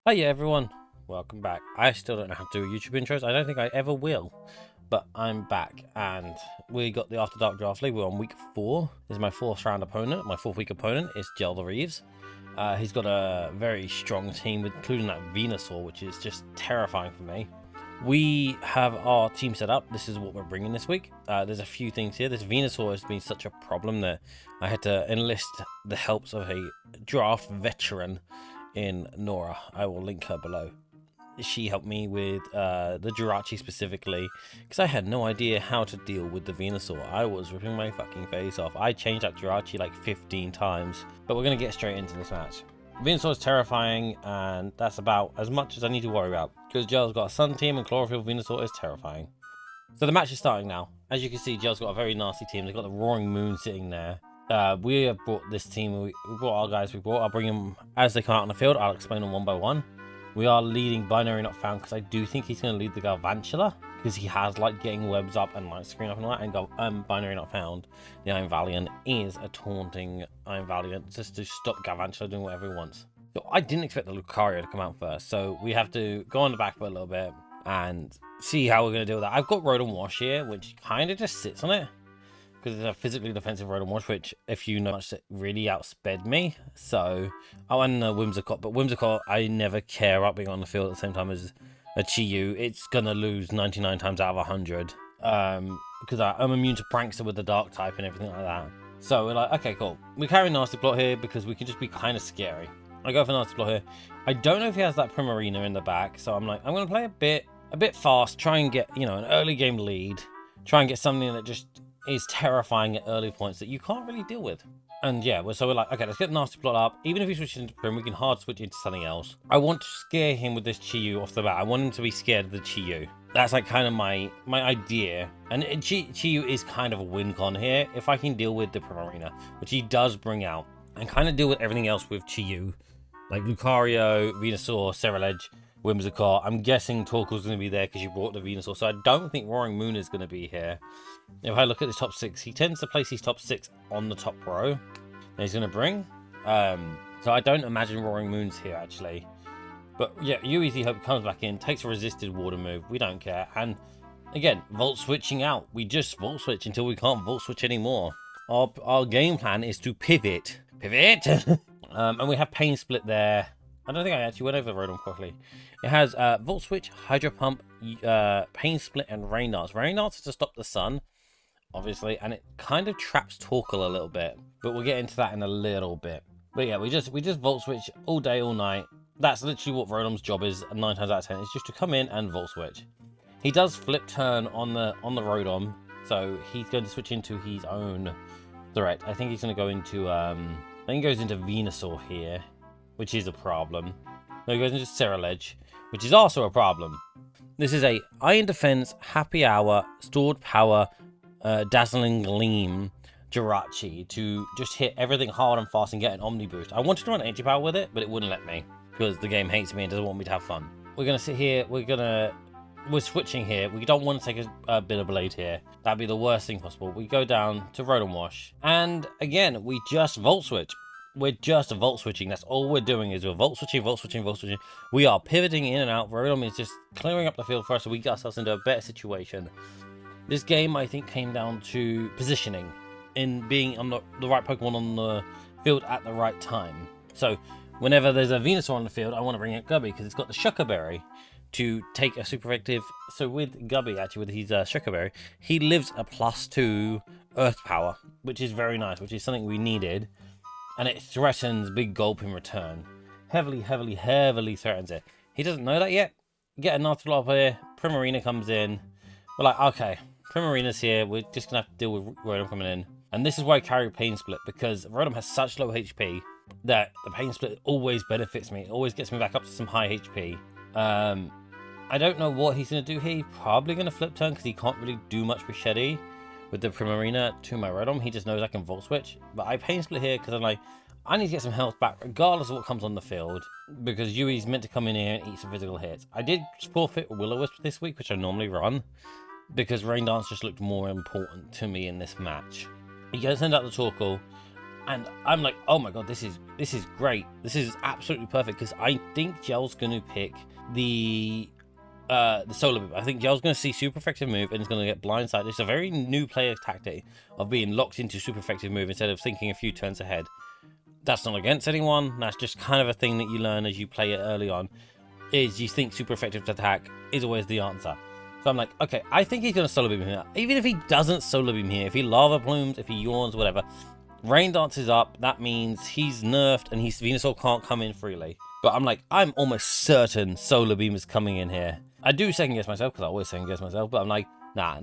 Hi, yeah, everyone. Welcome back. I still don't know how to do YouTube intros. I don't think I ever will, but I'm back, and we got the After Dark Draft League. We're on week 4. This is my fourth round opponent. My fourth week opponent is GelTheReeves. He's got a very strong team, including that Venusaur, which is just terrifying for me. We have our team set up. This is what we're bringing this week. There's a few things here. This Venusaur has been such a problem that I had to enlist the helps of a draft veteran in Norah. I will link her below. She helped me with the Jirachi specifically, because I had no idea how to deal with the Venusaur. I was ripping my fucking face off. I changed that Jirachi like 15 times, but we're going to get straight into this match. Venusaur is terrifying, and that's about as much as I need to worry about, because Gel's got a Sun team and Chlorophyll Venusaur is terrifying. So the match is starting now. As you can see, Gel's got a very nasty team. They've got the Roaring Moon sitting there. We have brought this team, we brought our guys, I'll bring them as they come out on the field. I'll explain them one by one. We are leading Binary Not Found, because I do think he's going to lead the Galvantula, because he has like getting webs up and light screen up and all that, and Binary Not Found, the Iron Valiant, is a taunting Iron Valiant just to stop Galvantula doing whatever he wants. So I didn't expect the Lucario to come out first, so we have to go on the back foot a little bit and see how we're going to deal with that. I've got Rotom Wash here, which kind of just sits on it, because it's a physically defensive Rotom Wash, which, if you know much, it really outsped me. So, oh, and Whimsicott, but Whimsicott, I never care about being on the field at the same time as a Chi-Yu. It's gonna lose 99 times out of 100, because I'm immune to Prankster with the Dark type and everything like that. So we're like, okay, cool. We carry Nasty Plot here because we can just be kind of scary. I go for Nasty Plot here. I don't know if he has that Primarina in the back, so I'm like, I'm gonna play a bit fast, try and get, you know, an early game lead, try and get something that just is terrifying at early points that you can't really deal with. And yeah, so we're like, okay, let's get Nasty Plot up. Even if he switches into Prim, we can hard switch into something else. I want to scare him with this Chi-Yu off the bat. I want him to be scared of the Chi-Yu. That's like kind of my idea. And Chi-Yu is kind of a win con here. If I can deal with the Primarina, which he does bring out, and kind of deal with everything else with Chi-Yu, like Lucario, Venusaur, Cerulege, Whimsicott. I'm guessing Torkoal's going to be there because you brought the Venusaur, so I don't think Roaring Moon is going to be here. If I look at the top 6, he tends to place his top 6 on the top row that he's going to bring. So I don't imagine Roaring Moon's here, actually. But yeah, Easy Hope comes back in, takes a resisted water move. We don't care. And again, Volt Switching out. We just Volt Switch until we can't Volt Switch anymore. Our game plan is to pivot. Pivot! And we have Pain Split there. I don't think I actually went over the Rotom properly. It has Volt Switch, Hydro Pump, Pain Split, and Rain Dance. Rain Dance is to stop the sun, obviously, and it kind of traps Torkoal a little bit. But we'll get into that in a little bit. But yeah, we just Volt Switch all day, all night. That's literally what Rotom's job is 9 times out of 10. It's just to come in and Volt Switch. He does flip turn on the Rotom, so he's going to switch into his own threat. I think he's going to go into I think he goes into Venusaur here, which is a problem. No, he goes into Cerulege, which is also a problem. This is a Iron Defense, Happy Hour, Stored Power, Dazzling Gleam, Jirachi to just hit everything hard and fast and get an Omni Boost. I wanted to run Energy Power with it, but it wouldn't let me because the game hates me and doesn't want me to have fun. We're going to sit here, we're switching here. We don't want to take a bit of Blade here. That'd be the worst thing possible. We go down to Rotom Wash, and again, we just Volt Switch. We're just Volt Switching. That's all we're doing is we're Volt Switching, Volt Switching, Volt Switching. We are pivoting in and out. Rotom is just clearing up the field for us so we get ourselves into a better situation. This game, I think, came down to positioning, in being on the right Pokemon on the field at the right time. So whenever there's a Venusaur on the field, I want to bring out Gubby because it's got the Shucker Berry to take a super effective. So with Gubby, actually, with his Shucker Berry, he lives a +2 Earth Power, which is very nice, which is something we needed. And it threatens Big Gulp in return. Heavily threatens it. He doesn't know that yet. Get a Nasty Plot here. Primarina comes in. We're like, okay, Primarina's here. We're just going to have to deal with Rotom coming in. And this is why I carry Pain Split, because Rotom has such low HP that the Pain Split always benefits me. It always gets me back up to some high HP. I don't know what he's going to do here. He's probably going to Flip Turn because he can't really do much with Sheddy. With the Primarina to my Rotom, he just knows I can Volt Switch. But I Pain Split here because I'm like, I need to get some health back regardless of what comes on the field. Because Yui's meant to come in here and eat some physical hits. I did forfeit Will-O-Wisp this week, which I normally run. Because Rain Dance just looked more important to me in this match. He goes send out the Torkoal. And I'm like, oh my god, this is great. This is absolutely perfect, because I think Gel's going to pick the solar beam. I think Gel's going to see super effective move and he's going to get blindsided. It's a very new player tactic of being locked into super effective move instead of thinking a few turns ahead. That's not against anyone. That's just kind of a thing that you learn as you play it early on, is you think super effective attack is always the answer. So I'm like, okay, I think he's going to solar beam here. Even if he doesn't solar beam here, if he lava plumes, if he yawns, whatever, rain dances up, that means he's nerfed and Venusaur can't come in freely. But I'm like, I'm almost certain solar beam is coming in here. I do second guess myself, because I always second guess myself, but I'm like, nah.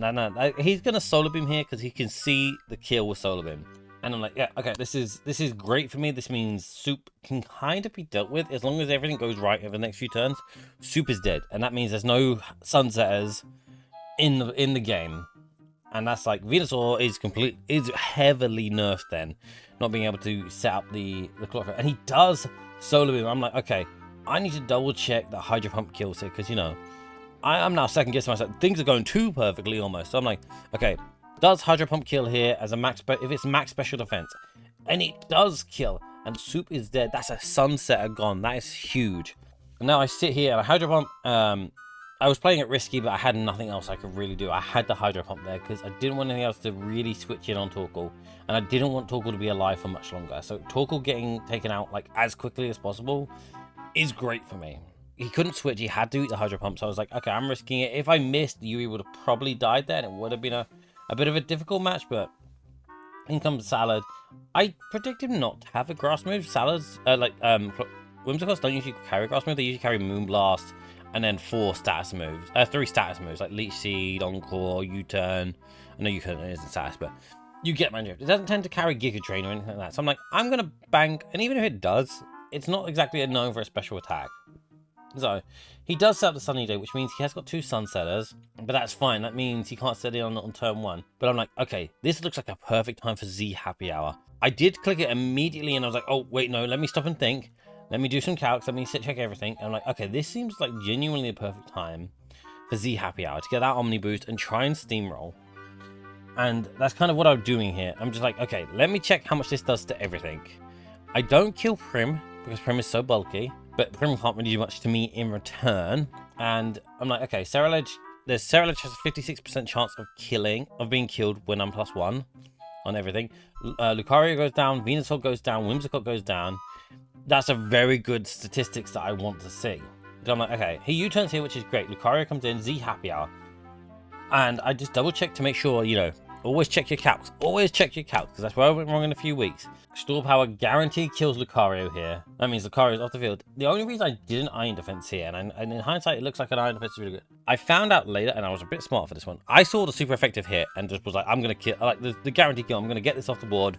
He's going to solar beam here because he can see the kill with solar beam. And I'm like, yeah, okay, this is great for me. This means Soup can kind of be dealt with as long as everything goes right over the next few turns. Soup is dead, and that means there's no Sunsetters in the game. And that's like, Venusaur is heavily nerfed then, not being able to set up the clock. And he does solar beam. I'm like, okay, I need to double check that Hydro Pump kills here, because, you know, I'm now second guessing myself. Things are going too perfectly almost. So I'm like, okay, does Hydro Pump kill here as a max, if it's max special defense? And it does kill, and Soup is dead. That's a Sunsetter gone. That is huge. And now I sit here and I Hydro Pump. I was playing it risky, but I had nothing else I could really do. I had the Hydro Pump there because I didn't want anything else to really switch in on Torkoal, and I didn't want Torkoal to be alive for much longer. So Torkoal getting taken out like as quickly as possible is great for me. He couldn't switch. He had to eat the Hydro Pump. So I was like, okay, I'm risking it. If I missed, Yui would have probably died there, and it would have been a bit of a difficult match. But in comes Salad. I predict him not to have a grass move. Salads, Whimsicots don't usually carry grass move. They usually carry Moonblast and then 3 status moves, like Leech Seed, Encore, U-Turn. I know U-Turn isn't status, but you get my drift. It doesn't tend to carry Giga Drain or anything like that. So I'm like, I'm going to bank, and even if it does, it's not exactly a known for a special attack. So he does set up the Sunny Day, which means he has got 2 Sunsetters, but that's fine. That means he can't set it on turn 1. But I'm like, okay, this looks like a perfect time for Z Happy Hour. I did click it immediately, and I was like, oh, wait, no, let me stop and think. Let me do some calcs. Let me check everything. And I'm like, okay, this seems like genuinely a perfect time for Z Happy Hour to get that Omni Boost and try and steamroll. And that's kind of what I'm doing here. I'm just like, okay, let me check how much this does to everything. I don't kill Prim because Prim is so bulky, but Prim can't really do much to me in return. And I'm like, okay, Ceruledge has a 56% chance of being killed when I'm +1 on everything. Lucario goes down, Venusaur goes down, Whimsicott goes down. That's a very good statistics that I want to see. So I'm like, okay, he U-turns here, which is great. Lucario comes in, Z Happy Hour. And I just double check to make sure, you know, always check your calcs. Always check your calcs, because that's where I went wrong in a few weeks. Store Power guaranteed kills Lucario here. That means Lucario's off the field. The only reason I did an Iron Defense here, and in hindsight, it looks like an Iron Defense is really good. I found out later, and I was a bit smart for this one. I saw the super effective hit and just was like, I'm going to kill, like the guaranteed kill. I'm going to get this off the board.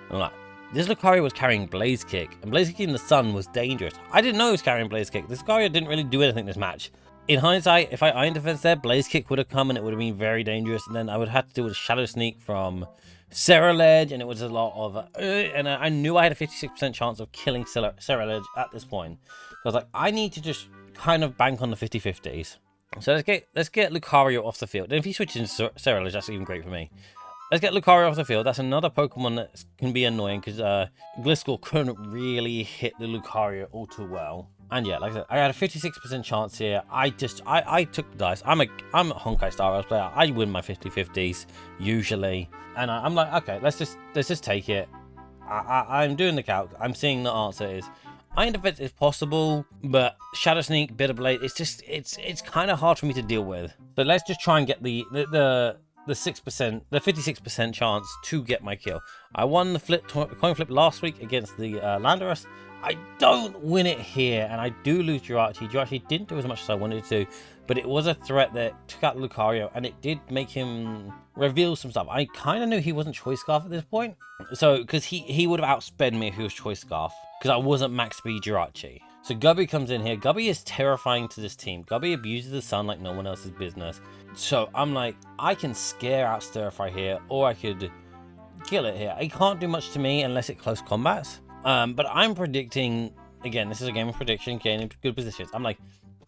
And I'm like, this Lucario was carrying Blaze Kick, and Blaze Kick in the sun was dangerous. I didn't know he was carrying Blaze Kick. This Lucario didn't really do anything this match. In hindsight, if I Iron Defense there, Blaze Kick would have come and it would have been very dangerous, and then I would have had to do a Shadow Sneak from Ceruledge, and it was a lot of... and I knew I had a 56% chance of killing Ceruledge at this point. So I was like, I need to just kind of bank on the 50-50s. So let's get Lucario off the field. And if he switches into Ceruledge, that's even great for me. Let's get Lucario off the field. That's another Pokemon that can be annoying because Gliscor couldn't really hit the Lucario all too well. And yeah, like I said, I had a 56% chance here. I took the dice. I'm a Honkai Star Rails player. I win my 50-50s usually. And I'm like, okay, let's just take it. I'm doing the calc. I'm seeing the answer is Iron Defense is possible, but Shadow Sneak, Bitter Blade, it's kind of hard for me to deal with. But let's just try and get the 6%, the 56% chance to get my kill. I won the coin flip last week against the Landorus. I don't win it here, and I do lose Jirachi. Jirachi didn't do as much as I wanted to, but it was a threat that took out Lucario, and it did make him reveal some stuff. I kind of knew he wasn't Choice Scarf at this point, so because he would have outsped me if he was Choice Scarf, because I wasn't max speed Jirachi. So Gubby comes in here. Gubby is terrifying to this team. Gubby abuses the sun like no one else's business. So I'm like, I can scare out Stir Fry here, or I could kill it here. It can't do much to me unless it close combats. But I'm predicting, again, this is a game of prediction, getting good positions. I'm like,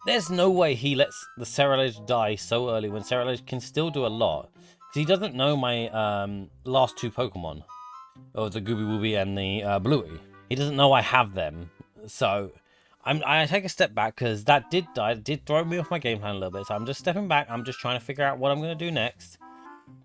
there's no way he lets the Ceruledge die so early when Ceruledge can still do a lot. Because he doesn't know my last 2 Pokemon. Or the Gooby Wooby and the Bluey. He doesn't know I have them. So I take a step back because that did die. It did throw me off my game plan a little bit. So I'm just stepping back. I'm just trying to figure out what I'm going to do next.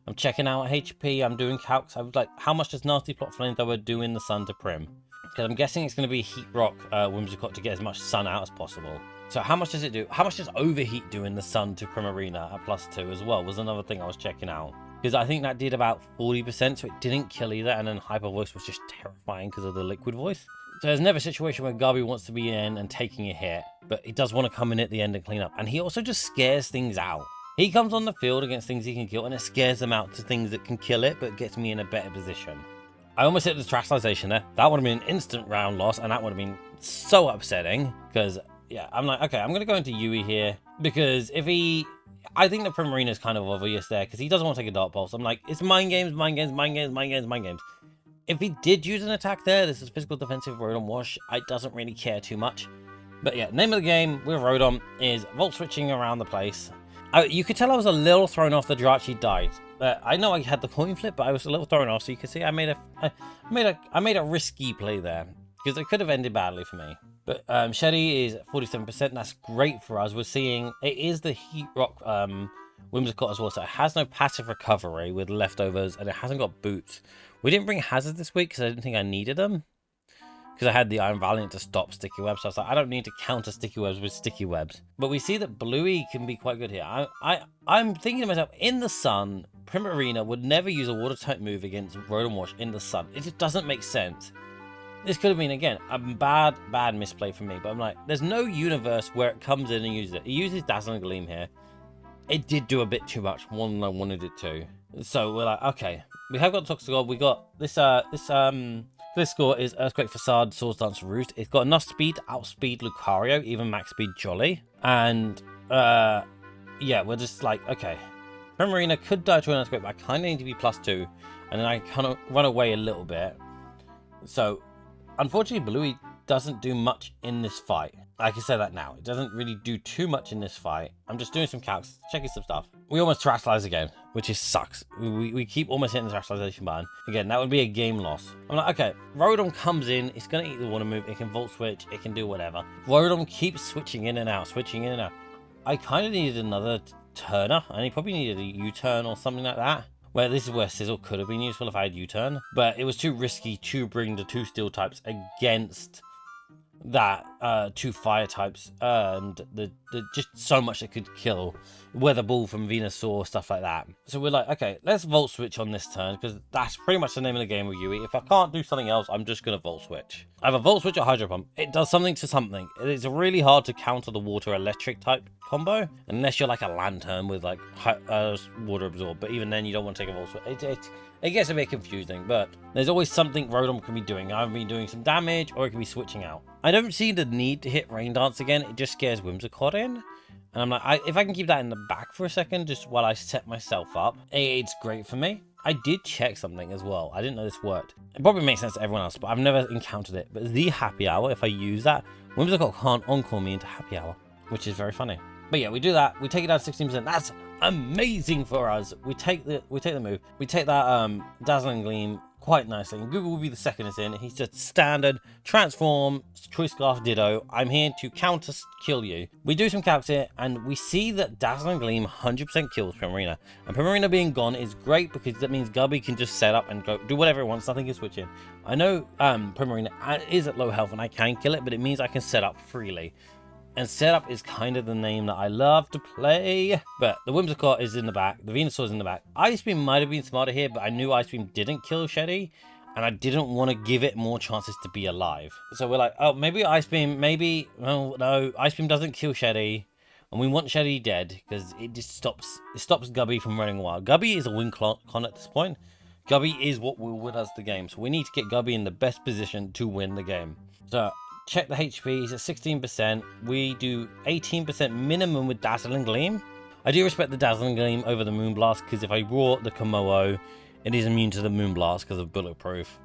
I'm checking out HP. I'm doing calcs. I was like, how much does Nasty Plot Flamethrower do in the sun to Prim? Because I'm guessing it's going to be Heat Rock Whimsicott to get as much sun out as possible. So how much does it do? How much does Overheat do in the sun to Primarina at +2 as well? Was another thing I was checking out. Because I think that did about 40%, so it didn't kill either. And then Hyper Voice was just terrifying because of the Liquid Voice. So there's never a situation where Garby wants to be in and taking a hit, but he does want to come in at the end and clean up. And he also just scares things out. He comes on the field against things he can kill, and it scares them out to things that can kill it, but gets me in a better position. I almost hit the Terastallization there. That would have been an instant round loss, and that would have been so upsetting. Because, yeah, I'm like, okay, I'm going to go into Yui here. Because if he... I think the Primarina is kind of obvious there, because he doesn't want to take a Dark Pulse. I'm like, it's mind games, mind games, mind games, mind games, mind games. If he did use an attack there, this is physical defensive Rotom Wash. I doesn't really care too much. But yeah, name of the game with Rotom is Volt Switching around the place. You could tell I was a little thrown off the Jirachi died. I know I had the coin flip, but I was a little thrown off. So you can see I made a risky play there because it could have ended badly for me. But Sheddy is 47%. That's great for us. We're seeing it is the Heat Rock Whimsicott as well, so it has no passive recovery with leftovers, and it hasn't got boots. We didn't bring hazards this week because I didn't think I needed them. Because I had the Iron Valiant to stop sticky webs, so I was like, I don't need to counter sticky webs with sticky webs. But we see that Bluey can be quite good here. I'm thinking to myself, in the sun, Primarina would never use a water type move against Rotom Wash in the sun. It just doesn't make sense. This could have been, again, a bad misplay for me. But I'm like, there's no universe where it comes in and uses it. It uses Dazzling Gleam here. It did do a bit too much, more than I wanted it to. So we're like, okay, we have got Toxicroak. We got this score is Earthquake Facade, Swords Dance Roost. It's got enough speed to outspeed Lucario, even max speed Jolly. And yeah, we're just like, okay, Primarina could die to an Earthquake, but I kind of need to be +2, and then I kind of run away a little bit. So unfortunately, Bluey doesn't do much in this fight. I can say that now. It doesn't really do too much in this fight. I'm just doing some calcs, checking some stuff. We almost Terastallize again, which is sucks. We keep almost hitting the Terastallization button. Again, that would be a game loss. I'm like, okay, Rotom comes in. It's going to eat the water move. It can Volt Switch. It can do whatever. Rotom keeps switching in and out, switching in and out. I kind of needed another Turner, and he probably needed a U-turn or something like that. Well, this is where Sizzle could have been useful if I had U-turn. But it was too risky to bring the 2 Steel types against that 2 fire types, and the just so much it could kill. Weather Ball from Venusaur, stuff like that. So we're like, okay, let's Volt Switch on this turn, because that's pretty much the name of the game with Yui. If I can't do something else, I'm just going to Volt Switch. I have a Volt Switch or Hydro Pump. It does something to something. It's really hard to counter the water electric type combo, unless you're like a Lantern with like water absorb, but even then you don't want to take a Volt Switch. It gets a bit confusing, but there's always something Rotom can be doing. I've been doing some damage, or it can be switching out. I don't see the need to hit Rain Dance again. It just scares Whimsicott in. And I'm like, if I can keep that in the back for a second, just while I set myself up, it's great for me. I did check something as well. I didn't know this worked. It probably makes sense to everyone else, but I've never encountered it. But the Happy Hour, if I use that, Whimsicott can't Encore me into Happy Hour, which is very funny. But yeah, we do that. We take it down to 16%. That's amazing for us. We take the move. We take that Dazzling Gleam quite nicely. And Google will be the second is in. He's just standard transform, Choice Scarf Ditto. I'm here to counter kill you. We do some calcs here, and we see that Dazzling Gleam 100% kills Primarina. And Primarina being gone is great because that means Gubby can just set up and go do whatever it wants. Nothing can switch in. I know Primarina is at low health and I can kill it, but it means I can set up freely. And setup is kind of the name that I love to play. But the Whimsicott is in the back. The Venusaur is in the back. Ice Beam might have been smarter here, but I knew Ice Beam didn't kill Sheddy. And I didn't want to give it more chances to be alive. So we're like, oh, maybe Ice Beam, maybe... Oh, no, Ice Beam doesn't kill Sheddy. And we want Sheddy dead, because it just stops Gubby from running wild. Gubby is a win con at this point. Gubby is what will win us the game. So we need to get Gubby in the best position to win the game. So... check the HP, he's at 16%. We do 18% minimum with Dazzling Gleam. I do respect the Dazzling Gleam over the Moonblast, because if I brought the Komodo, it is immune to the Moonblast because of Bulletproof.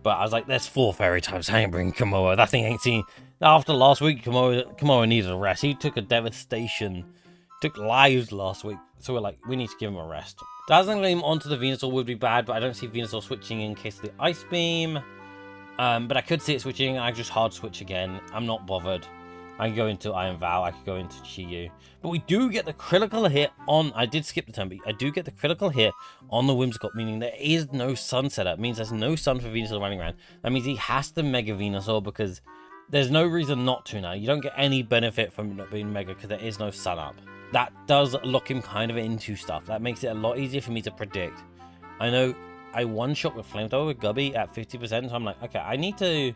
But I was like, there's 4 fairy types, I ain't bringing Komodo. That thing ain't seen. After last week, Komodo needed a rest. He took a devastation took lives last week. So we're like, we need to give him a rest. Dazzling Gleam onto the Venusaur would be bad, but I don't see Venusaur switching in case of the Ice Beam. But I could see it switching. I just hard switch again. I'm not bothered. I can go into Iron Vow. I could go into Chi-Yu. But we do get the critical hit on... I did skip the turn, but I do get the critical hit on the Whimsicott, meaning there is no Sun setup. It means there's no Sun for Venusaur running around. That means he has to Mega Venusaur because there's no reason not to now. You don't get any benefit from not being Mega because there is no Sun up. That does lock him kind of into stuff. That makes it a lot easier for me to predict. I know I one-shot with Flamethrower with Gubby at 50%, so I'm like, okay, I need to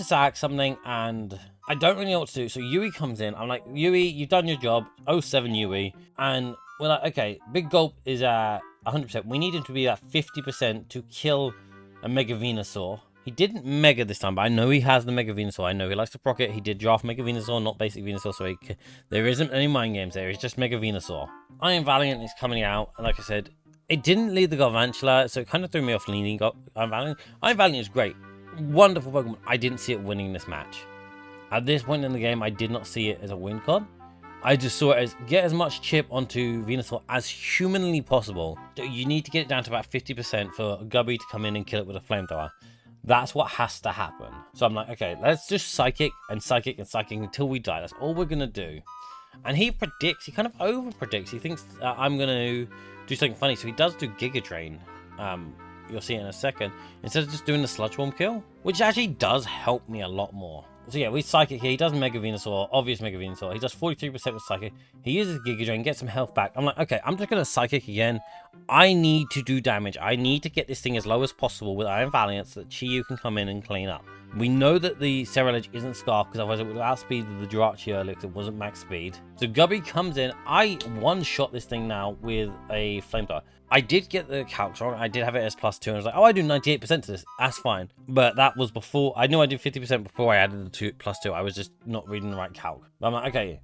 sack something, and I don't really know what to do. So Yui comes in. I'm like, Yui, you've done your job. 07 Yui. And we're like, okay, Big Gulp is at 100%. We need him to be at 50% to kill a Mega Venusaur. He didn't Mega this time, but I know he has the Mega Venusaur. I know he likes to proc it. He did draft Mega Venusaur, not basic Venusaur, so there isn't any mind games there. It's just Mega Venusaur. Iron Valiant is coming out, and like I said, it didn't lead the Garvantula, so it kind of threw me off leaning Iron Valiant. Iron Valiant is great. Wonderful Pokemon. I didn't see it winning this match. At this point in the game, I did not see it as a win con. I just saw it as get as much chip onto Venusaur as humanly possible. You need to get it down to about 50% for Gubby to come in and kill it with a Flamethrower. That's what has to happen. So I'm like, okay, let's just Psychic and Psychic and Psychic until we die. That's all we're going to do. And he predicts, he kind of over predicts. He thinks I'm going to do something funny. So he does do Giga Drain. You'll see it in a second. Instead of just doing the Sludge Bomb kill, which actually does help me a lot more. So yeah, we Psychic here. He does Mega Venusaur, obvious Mega Venusaur. He does 43% with Psychic. He uses Giga Drain, gets some health back. I'm like, okay, I'm just going to Psychic again. I need to do damage. I need to get this thing as low as possible with Iron Valiant so that Chi-Yu can come in and clean up. We know that the Cerulege isn't Scarf because otherwise it would have outspeeded the Jirachi earlier because it wasn't max speed. So Gubby comes in. I one-shot this thing now with a Flamethrower. I did get the calcs wrong. I did have it as +2 and I was like, oh, I do 98% to this. That's fine. But that was before. I knew I did 50% before I added the +2. I was just not reading the right calc. But I'm like, okay,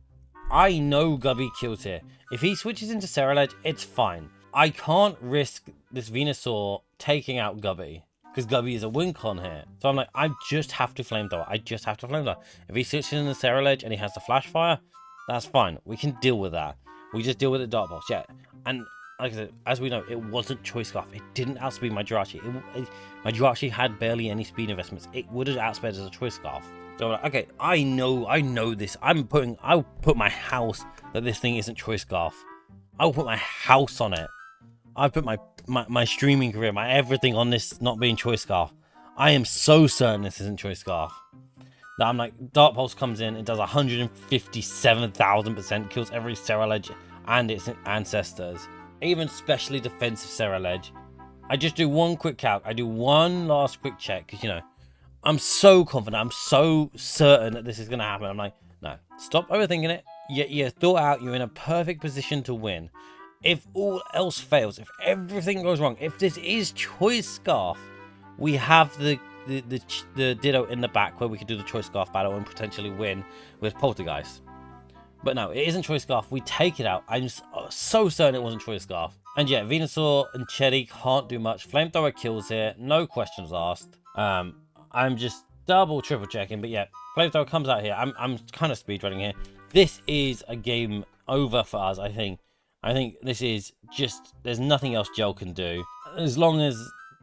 I know Gubby kills here. If he switches into Cerulege, it's fine. I can't risk this Venusaur taking out Gubby because Gubby is a win con here. So I'm like, I just have to Flamethrower. I just have to Flamethrower. If he switches into Cerulege and he has the Flash Fire, that's fine. We can deal with that. We just deal with the Dark Pulse. Yeah. And like I said, as we know, it wasn't Choice Scarf. It didn't outspeed my Jirachi. My Jirachi had barely any speed investments. It would have outsped as a Choice Scarf. So I'm like, okay, I know this. I'll put my house that this thing isn't Choice Scarf. I'll put my house on it. I put my streaming career, my everything on this not being Choice Scarf. I am so certain this isn't Choice Scarf. That I'm like, Dark Pulse comes in, it does 157,000%, kills every Cerulege and its ancestors. Even specially defensive Cerulege. I just do one quick calc. I do one last quick check because, you know, I'm so confident. I'm so certain that this is going to happen. I'm like, no, stop overthinking it. You're thought out. You're in a perfect position to win. If all else fails, if everything goes wrong, if this is Choice Scarf, we have the Ditto in the back where we could do the Choice Scarf battle and potentially win with Poltergeist. But no, it isn't Choice Scarf. We take it out. I'm so certain it wasn't Choice Scarf. And yeah, Venusaur and Chetty can't do much. Flamethrower kills here. No questions asked. I'm just triple checking. But yeah, Flamethrower comes out here. I'm kind of speedrunning here. This is a game over for us, I think. I think this is just... There's nothing else Gel can do. As long as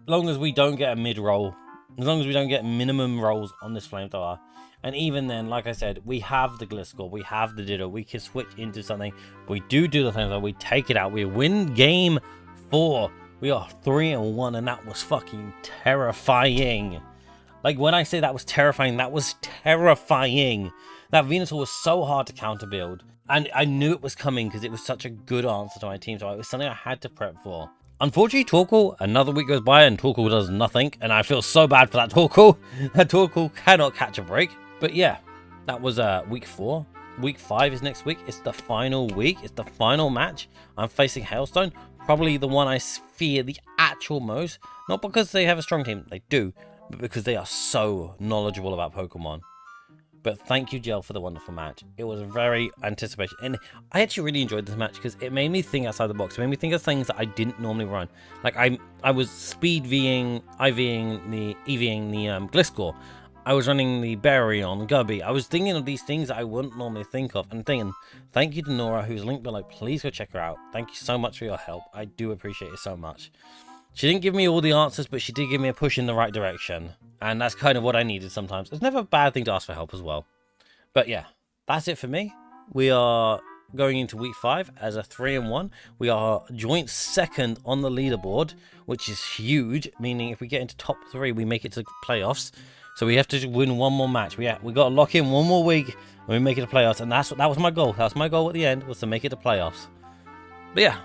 we don't get a mid-roll. As long as we don't get minimum rolls on this Flamethrower. And even then, like I said, we have the Gliscor, we have the Ditto, we can switch into something. We do the Flamethrower, we take it out, we win game 4. We are 3-1, and that was fucking terrifying. Like, when I say that was terrifying, that was terrifying. That Venusaur was so hard to counter build. And I knew it was coming because it was such a good answer to my team, so it was something I had to prep for. Unfortunately, Torkoal, another week goes by and Torkoal does nothing, and I feel so bad for that Torkoal. That Torkoal cannot catch a break. But yeah, that was week 4. Week 5 is next week. It's the final week. It's the final match. I'm facing Hailstone, probably the one I fear the actual most. Not because they have a strong team, they do, but because they are so knowledgeable about Pokemon. But thank you, Gel, for the wonderful match. It was very anticipated. And I actually really enjoyed this match because it made me think outside the box. It made me think of things that I didn't normally run. Like, I was speed EVing the Gliscor. I was running the berry on Gubby. I was thinking of these things that I wouldn't normally think of, and thinking, thank you to Norah, who's linked below. Please go check her out. Thank you so much for your help. I do appreciate it so much. She didn't give me all the answers, but she did give me a push in the right direction. And that's kind of what I needed sometimes. It's never a bad thing to ask for help as well. But yeah, that's it for me. We are going into week 5 as a 3-1. We are joint second on the leaderboard, which is huge, meaning if we get into top 3, we make it to playoffs. So we have to win one more match. We got to lock in one more week and we make it to playoffs. And that was my goal. That was my goal at the end, was to make it to playoffs. But yeah,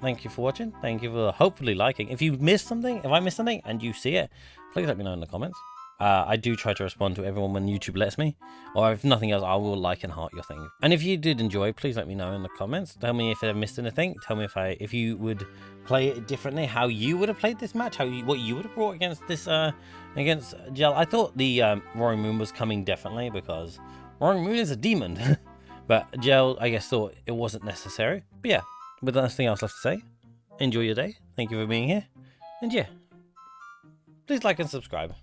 thank you for watching. Thank you for hopefully liking. If you missed something, if I missed something and you see it, please let me know in the comments. I do try to respond to everyone when YouTube lets me, or if nothing else, I will like and heart your thing. And if you did enjoy, please let me know in the comments. Tell me if I missed anything. Tell me if you would play it differently, how you would have played this match, what you would have brought against this against Gel. I thought the Roaring Moon was coming definitely because Roaring Moon is a demon, but Gel I guess thought it wasn't necessary. But yeah, with nothing else left to say, enjoy your day. Thank you for being here, and yeah, please like and subscribe.